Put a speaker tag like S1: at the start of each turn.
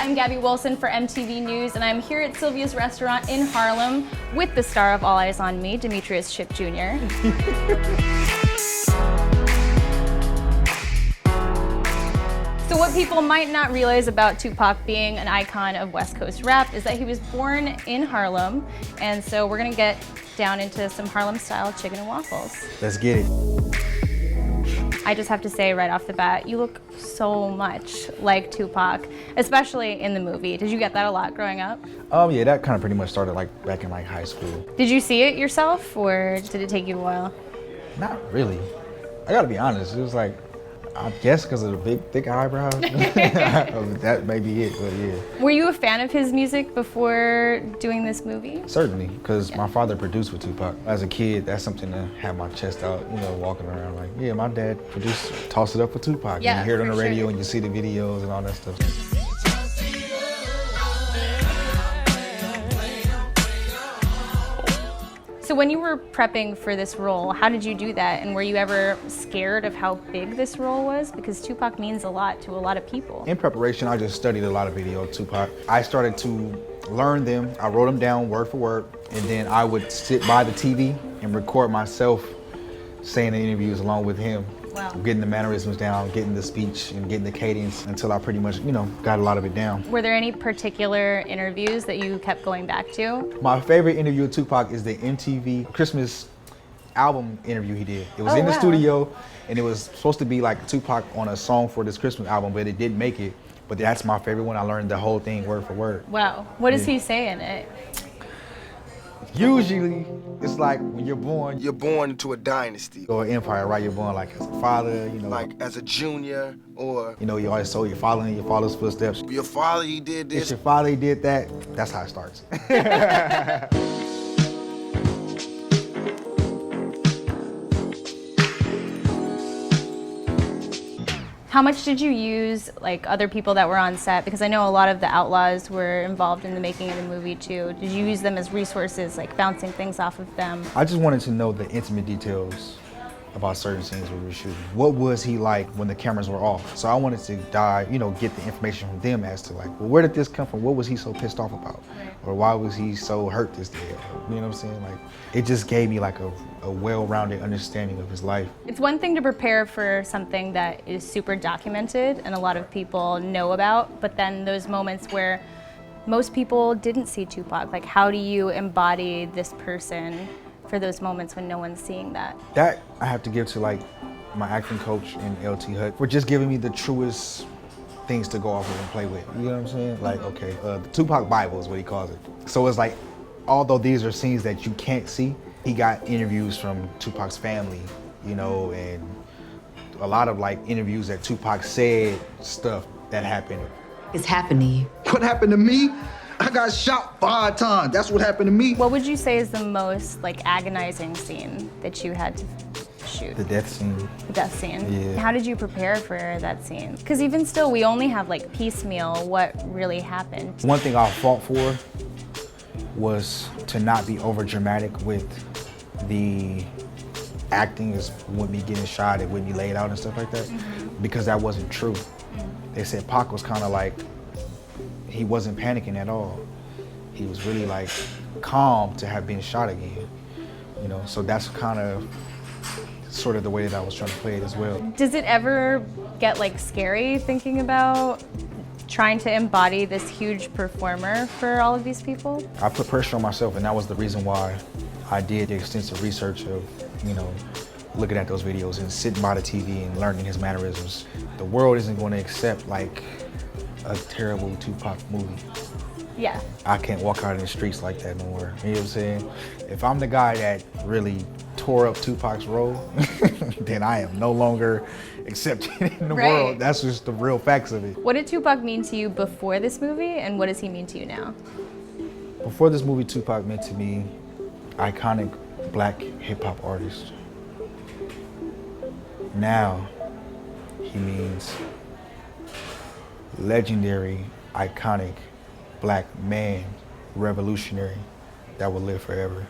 S1: I'm Gaby Wilson for MTV News, and I'm here at Sylvia's restaurant in Harlem with the star of All Eyez on Me, Demetrius Shipp Jr. So what people might not realize about Tupac being an icon of West Coast rap is that he was born in Harlem, and so we're gonna get down into some Harlem-style chicken and waffles.
S2: Let's get it.
S1: I just have to say right off the bat, you look so much like Tupac, especially in the movie. Did you get that a lot growing up?
S2: Yeah, that kind of pretty much started back in high school.
S1: Did you see it yourself, or did it take you a while?
S2: Not really. I gotta be honest, it was like, I guess because of the big, thick eyebrows. That may be it, but yeah.
S1: Were you a fan of his music before doing this movie?
S2: Certainly, because my father produced with Tupac. As a kid, that's something to have my chest out, walking around like, yeah, my dad produced, toss it up for Tupac.
S1: Yeah,
S2: and you hear it on the radio
S1: sure.
S2: and you see the videos and all that stuff.
S1: So when you were prepping for this role, how did you do that? And were you ever scared of how big this role was? Because Tupac means a lot to a lot of people.
S2: In preparation, I just studied a lot of video of Tupac. I started to learn them. I wrote them down word for word, and then I would sit by the TV and record myself saying the interviews along with him.
S1: Wow.
S2: Getting the mannerisms down, getting the speech, and getting the cadence until I pretty much, got a lot of it down.
S1: Were there any particular interviews that you kept going back to?
S2: My favorite interview with Tupac is the MTV Christmas album interview he did. It was in the
S1: wow.
S2: studio, and it was supposed to be like Tupac on a song for this Christmas album, but it didn't make it. But that's my favorite one. I learned the whole thing word for word.
S1: Wow. What does he say in it?
S2: Usually, it's like when you're born
S3: into a dynasty.
S2: Or an empire, right? You're born like as a father,
S3: Like as a junior, or...
S2: You always so you're following your father's footsteps.
S3: Your father, he did this.
S2: If your father, he did that, that's how it starts.
S1: How much did you use other people that were on set? Because I know a lot of the Outlaws were involved in the making of the movie too. Did you use them as resources, bouncing things off of them?
S2: I just wanted to know the intimate details about certain scenes we were shooting. What was he like when the cameras were off? So I wanted to dive, get the information from them as to well, where did this come from? What was he so pissed off about?
S1: Right.
S2: Or why was he so hurt this day? You know what I'm saying? It just gave me a well-rounded understanding of his life.
S1: It's one thing to prepare for something that is super documented and a lot of people know about, but then those moments where most people didn't see Tupac, how do you embody this person for those moments when no one's seeing that?
S2: That I have to give to my acting coach in LT Hut for just giving me the truest things to go off of and play with. You know what I'm saying? Okay, the Tupac Bibles is what he calls it. So it's although these are scenes that you can't see, he got interviews from Tupac's family, and a lot of interviews that Tupac said stuff that happened.
S4: It's happened to you.
S5: What happened to me? I got shot 5 times. That's what happened to me.
S1: What would you say is the most agonizing scene that you had to shoot?
S2: The death scene.
S1: The death scene?
S2: Yeah.
S1: How did you prepare for that scene? Because even still, we only have piecemeal what really happened.
S2: One thing I fought for was to not be over dramatic with the acting as with me getting shot, it wouldn't be laid out and stuff like that, because that wasn't true. They said Pac was kind of he wasn't panicking at all. He was really calm to have been shot again, so that's kind of sort of the way that I was trying to play it as well.
S1: Does it ever get scary thinking about trying to embody this huge performer for all of these people?
S2: I put pressure on myself, and that was the reason why I did the extensive research of, looking at those videos and sitting by the TV and learning his mannerisms. The world isn't going to accept a terrible Tupac movie.
S1: Yeah.
S2: I can't walk out in the streets like that no more. You know what I'm saying? If I'm the guy that really tore up Tupac's role, then I am no longer accepted in the world. That's just the real facts of it.
S1: What did Tupac mean to you before this movie, and what does he mean to you now?
S2: Before this movie, Tupac meant to me iconic black hip-hop artist. Now, he means legendary, iconic black man, revolutionary that will live forever.